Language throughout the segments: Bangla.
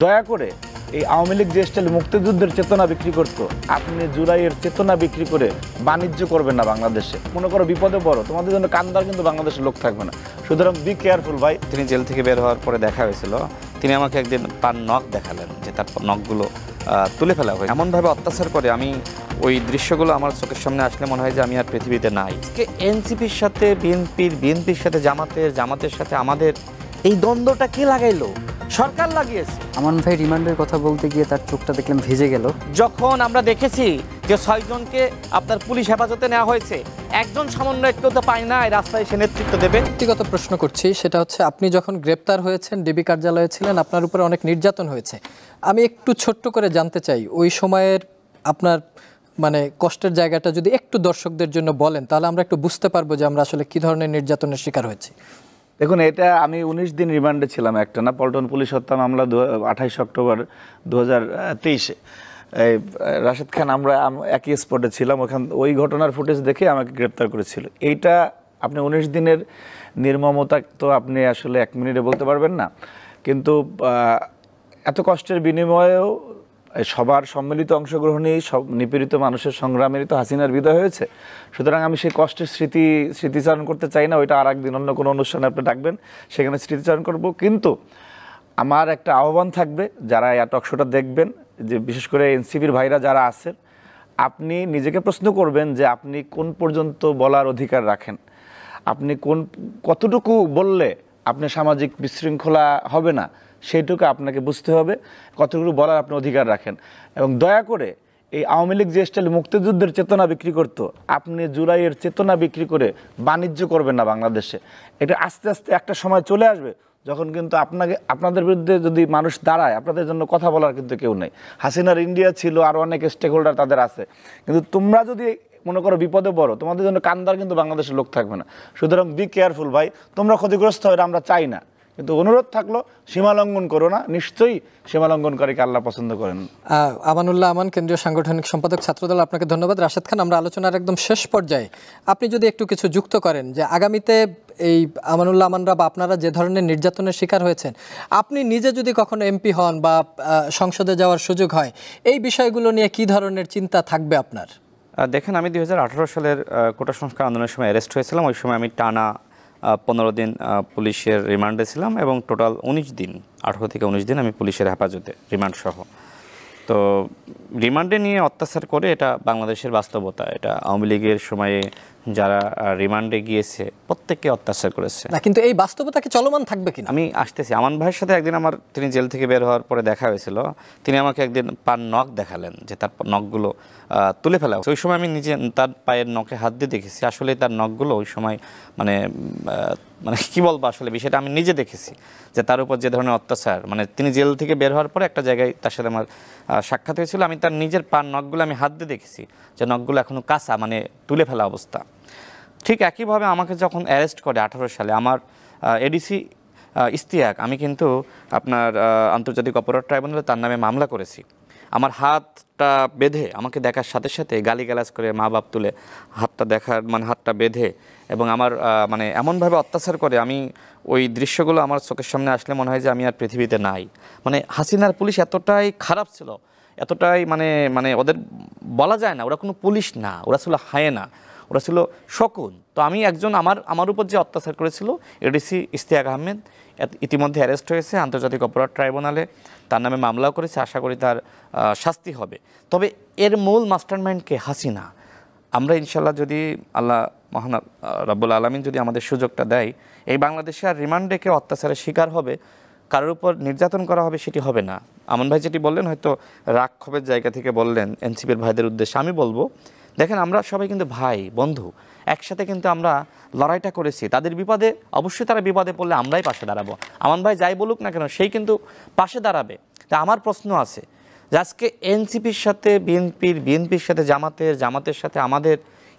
দয়া করে এই আওয়ামী লীগ যে স্টাইল মুক্তিযুদ্ধের চেতনা বিক্রি করত, আপনি জুলাইয়ের চেতনা বিক্রি করে বাণিজ্য করবেন না বাংলাদেশে। মনে করো বিপদে বড়, তোমাদের জন্য কান্দার কিন্তু বাংলাদেশের লোক থাকবে না। সুতরাং বি কেয়ারফুল ভাই। তিনি জেল থেকে বের হওয়ার পরে দেখা হয়েছিল, তিনি আমাকে একদিন তার নখ দেখালেন যে তার নখগুলো তুলে ফেলা হয়। এমনভাবে অত্যাচার করে, আমি ওই দৃশ্যগুলো আমার চোখের সামনে আসলে মনে হয় যে আমি আর পৃথিবীতে নাই। এনসিপির সাথে বিএনপির সাথে জামাতের সাথে আমাদের এই দ্বন্দ্বটা কে লাগাইলো? সরকার লাগিয়েছে। আমান ভাই রিমান্ডের কথা বলতে গিয়ে তার চোখটা দেখলাম ভেজে গেল। যখন আমরা দেখেছি যে 6 জনকে আপনার পুলিশ হেফাজতে নেওয়া হয়েছে, একজন সমন্বয়ককেও তো পায় না রাস্তায় সে নেতৃত্ব দেবে। ব্যক্তিগত প্রশ্ন করছি, সেটা হচ্ছে আপনি যখন গ্রেপ্তার হয়েছেন, ডিবি কার্যালয়ে ছিলেন, আপনার উপরে অনেক নির্যাতন হয়েছে। আমি একটু ছোট্ট করে জানতে চাই ওই সময়ের আপনার মানে কষ্টের জায়গাটা যদি একটু দর্শকদের জন্য বলেন, তাহলে আমরা একটু বুঝতে পারবো যে আমরা আসলে কী ধরনের নির্যাতনের শিকার হয়েছি। দেখুন, এটা আমি 19 দিন রিমান্ডে ছিলাম একটা না, পল্টন পুলিশ হত্যা মামলা 28 অক্টোবর 2023-এ। এই রাশেদ খান আমরা একই স্পটে ছিলাম, ওই ঘটনার ফুটেজ দেখে আমাকে গ্রেপ্তার করেছিল। এইটা আপনি 19 দিনের নির্মমতা তো আপনি আসলে 1 মিনিটে বলতে পারবেন না, কিন্তু এত কষ্টের বিনিময়েও সবার সম্মিলিত অংশগ্রহণেই সব নিপীড়িত মানুষের সংগ্রামেরই তো হাসিনার বিদায় হয়েছে। সুতরাং আমি সেই কষ্টের স্মৃতিচারণ করতে চাই না। ওইটা আর একদিন অন্য কোনো অনুষ্ঠানে আপনি ডাকবেন, সেখানে স্মৃতিচারণ করব। কিন্তু আমার একটা আহ্বান থাকবে, যারা এই টক শোটা দেখবেন, যে বিশেষ করে এনসিপির ভাইরা যারা আছেন, আপনি নিজেকে প্রশ্ন করবেন যে আপনি কোন পর্যন্ত বলার অধিকার রাখেন। আপনি কতটুকু বললে আপনি সামাজিক বিশৃঙ্খলা হবে না, সেইটুকু আপনাকে বুঝতে হবে, কতটুকু বলার আপনি অধিকার রাখেন। এবং দয়া করে এই আওয়ামী লীগ যে স্টাইল মুক্তিযুদ্ধের চেতনা বিক্রি করত, আপনি জুলাইয়ের চেতনা বিক্রি করে বাণিজ্য করবেন না বাংলাদেশে। এটা আস্তে আস্তে একটা সময় চলে আসবে যখন কিন্তু আপনাদের বিরুদ্ধে যদি মানুষ দাঁড়ায়, আপনাদের জন্য কথা বলার কিন্তু কেউ নেই। হাসিনার ইন্ডিয়া ছিল, আরও অনেক স্টেক হোল্ডার তাদের আছে, কিন্তু তোমরা যদি মনে করো বিপদে পড়ো, তোমাদের জন্য কান্দার কিন্তু বাংলাদেশের লোক থাকবে না। সুতরাং বি কেয়ারফুল ভাই, তোমরা ক্ষতিগ্রস্ত হয় আমরা চাই না, কিন্তু অনুরোধ থাকলো সীমা লঙ্ঘন করো না। নিশ্চয়ই সীমা লঙ্ঘনকারীকে আল্লাহ পছন্দ করেন। আমানুল্লাহ আমান, কেন্দ্রীয় সাংগঠনিক সম্পাদক, ছাত্রদল, আপনাকে ধন্যবাদ। রাশেদ খান, আমরা আলোচনার একদম শেষ পর্যায়ে আপনি যদি একটু কিছু যুক্ত করেন যে আগামীতে এই আমানুল্লাহ আমানরা বা আপনারা যে ধরনের নির্যাতনের শিকার হয়েছেন, আপনি নিজে যদি কখনো এমপি হন বা সংসদে যাওয়ার সুযোগ হয়, এই বিষয়গুলো নিয়ে কি ধরনের চিন্তা থাকবে আপনার? দেখেন, আমি 2018 সালের কোটা সংস্কার আন্দোলনের সময় অ্যারেস্ট হয়েছিলাম। ওই সময় আমি টানা 15 দিন পুলিশের রিমান্ডে ছিলাম এবং টোটাল 19 দিন, 18 থেকে 19 দিন আমি পুলিশের হেফাজতে, রিমান্ড সহ। তো রিমান্ডে নিয়ে অত্যাচার করে, এটা বাংলাদেশের বাস্তবতা। এটা আওয়ামী লীগের সময়ে যারা রিমান্ডে গিয়েছে প্রত্যেককে অত্যাচার করেছে না, কিন্তু এই বাস্তবতা কি চলমান থাকবে কিনা? আমি আসতেছি। আমান ভাইয়ের সাথে একদিন তিনি জেল থেকে বের হওয়ার পরে দেখা হয়েছিল, তিনি আমাকে একদিন পায়ের নখ দেখালেন যে তার নখগুলো তুলে ফেলা। ওই সময় আমি নিজে তার পায়ের নখে হাত দিয়ে দেখেছি, আসলে তার নখগুলো ওই সময় মানে কি বলবো, আসলে বিষয়টা আমি নিজে দেখেছি যে তার উপর যে ধরনের অত্যাচার। তিনি জেল থেকে বের হওয়ার পরে একটা জায়গায় তার সাথে আমার সাক্ষাৎ হয়েছিল, আমি তার নিজের পায়ের নখগুলো আমি হাত দিয়ে দেখেছি যে নখগুলো এখনও কাঁচা, তুলে ফেলা অবস্থা। ঠিক একইভাবে আমাকে যখন অ্যারেস্ট করে 18 সালে আমার এডিসি ইশতিয়াক, আমি কিন্তু আপনার আন্তর্জাতিক অপরাধ ট্রাইব্যুনালে তার নামে মামলা করেছি। আমার হাতটা বেঁধে আমাকে দেখার সাথে সাথে গালিগালাজ করে মা বাপ তুলে হাতটা দেখার হাতটা বেঁধে এবং আমার এমনভাবে অত্যাচার করে, আমি ওই দৃশ্যগুলো আমার চোখের সামনে আসলে মনে হয় যে আমি আর পৃথিবীতে নাই। হাসিনার পুলিশ এতটাই খারাপ ছিল, এতটাই ওদের বলা যায় না, ওরা কোনো পুলিশ না, ওরা ছিল হায়েনা, ওরা ছিল শকুন। তো আমি একজন আমার উপর যে অত্যাচার করেছিল এডিসি ইশতিয়াক আহমেদ ইতিমধ্যে অ্যারেস্ট হয়েছে আন্তর্জাতিক অপরাধ ট্রাইব্যুনালে, তার নামে মামলাও করেছে, আশা করি তার শাস্তি হবে। তবে এর মূল মাস্টারমাইন্ডকে হাসিনা। আমরা ইনশাল্লাহ যদি আল্লাহ মহান রব্বুল আলামিন যদি আমাদের সুযোগটা দেয়, এই বাংলাদেশে আর রিমান্ডে কেউ অত্যাচারের শিকার হবে, কারোর উপর নির্যাতন করা হবে, সেটি হবে না। আমান ভাই যেটি বললেন, হয়তো রাগ ক্ষোভের জায়গা থেকে বললেন এনসিপির ভাইদের উদ্দেশ্যে, আমি বলবো দেখেন, আমরা সবাই কিন্তু ভাই বন্ধু, একসাথে কিন্তু আমরা লড়াইটা করেছি। তাদের বিপদে অবশ্যই তারা বিপদে পড়লে আমরাই পাশে দাঁড়াবো। আমান ভাই যাই বলুক না কেন, সেই কিন্তু পাশে দাঁড়াবে। তা আমার প্রশ্ন আছে যে আজকে এনসিপির সাথে বিএনপির সাথে জামাতের সাথে আমাদের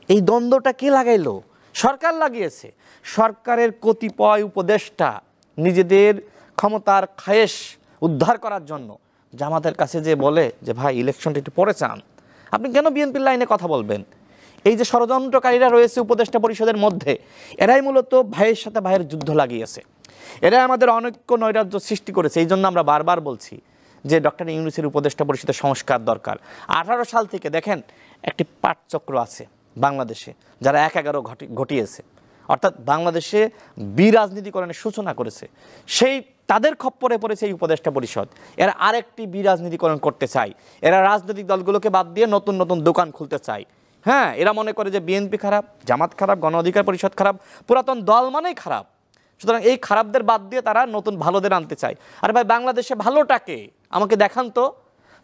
এই দ্বন্দ্বটা কে লাগাইলো? সরকার লাগিয়েছে। সরকারের কতিপয় উপদেষ্টা নিজেদের ক্ষমতার খায়েশ উদ্ধার করার জন্য জামাতের কাছে যে বলে যে ভাই ইলেকশনটা একটু পরে চান, আপনি কেন বিএনপির লাইনে কথা বলবেন? এই যে ষড়যন্ত্রকারীরা রয়েছে উপদেষ্টা পরিষদের মধ্যে, এরাই মূলত ভাইয়ের সাথে ভাইয়ের যুদ্ধ লাগিয়েছে। এরাই আমাদের অনৈক্য নৈরাজ্য সৃষ্টি করেছে। এই জন্য আমরা বারবার বলছি যে ডক্টর ইউনূসের উপদেষ্টা পরিষদের সংস্কার দরকার। 18 সাল থেকে দেখেন একটি পাটচক্র আছে বাংলাদেশে যারা 1/11 ঘটিয়েছে, অর্থাৎ বাংলাদেশে বিরাজনীতিকরণের সূচনা করেছে, সেই তাদের খপ্পরে পড়েছে এই উপদেষ্টা পরিষদ। এরা আরেকটি বিরাজনীতিকরণ করতে চায়, এরা রাজনৈতিক দলগুলোকে বাদ দিয়ে নতুন নতুন দোকান খুলতে চায়। হ্যাঁ, এরা মনে করে যে বিএনপি খারাপ, জামাত খারাপ, গণ অধিকার পরিষদ খারাপ, পুরাতন দল মানেই খারাপ। সুতরাং এই খারাপদের বাদ দিয়ে তারা নতুন ভালোদের আনতে চায়। আরে ভাই, বাংলাদেশে ভালোটাকে আমাকে দেখান তো।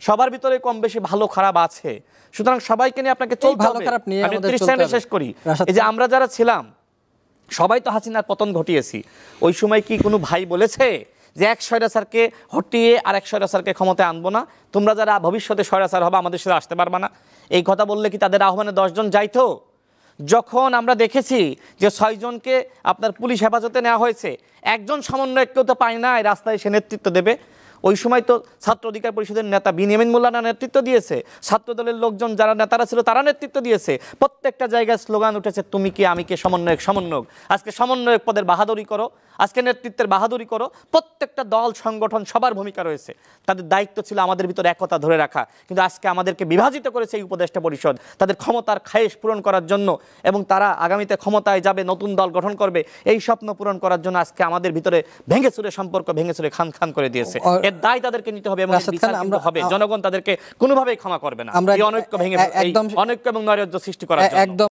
সবার ভিতরে কম বেশি ভালো খারাপ আছে, সুতরাং সবাইকে নিয়ে আপনাকে চলতে হবে। আমি 30 সেকেন্ডে শেষ করি। এই যে আমরা যারা ছিলাম সবাই তো হাসিনার পতন ঘটিয়েছি, ওই সময় কি কোনো ভাই বলেছে যে এক স্বৈরাচারকে হটিয়ে আর এক স্বৈরাচারকে ক্ষমতায় আনবো না, তোমরা যারা ভবিষ্যতে স্বৈরাচার হবে আমাদের সাথে আসতে পারবে না? এই কথা বললে কি তাদের আহ্বানে 10 জন যাইতো? যখন আমরা দেখেছি যে 6 জনকে আপনার পুলিশ হেফাজতে নেওয়া হয়েছে, একজন সমন্বয়ককেও তো পায় না এই রাস্তায় সে নেতৃত্ব দেবে, ওই সময় তো ছাত্র অধিকার পরিষদের নেতা বিনিয়ামিন মোল্লানা নেতৃত্ব দিয়েছে, ছাত্র দলের লোকজন যারা নেতারা ছিল তারা নেতৃত্ব দিয়েছে, প্রত্যেকটা জায়গায় স্লোগান উঠেছে তুমি কে আমি কে, সমন্বয়ক সমন্বয়ক। আজকে সমন্বয়ক পদের বাহাদুরি করো, আজকে নেতৃত্বের বাহাদুরি করো। প্রত্যেকটা দল সংগঠন সবার ভূমিকা রয়েছে, তাদের দায়িত্ব ছিল আমাদের ভিতরে একতা ধরে রাখা, কিন্তু আজকে আমাদেরকে বিভাজিত করেছে এই উপদেষ্টা পরিষদ তাদের ক্ষমতার খায়েশ পূরণ করার জন্য, এবং তারা আগামীতে ক্ষমতায় যাবে, নতুন দল গঠন করবে, এই স্বপ্ন পূরণ করার জন্য আজকে আমাদের ভিতরে ভেঙে চুরে সম্পর্ক ভেঙে চুরে খান খান করে দিয়েছে। এর দায় তাদেরকে নিতে হবে এবং বিচার কিন্তু হবে, জনগণ তাদেরকে কোনোভাবেই ক্ষমা করবে না এই অনৈক্য ভেঙে, এই অনৈক্য এবং নৈরাজ্য সৃষ্টি করার জন্য।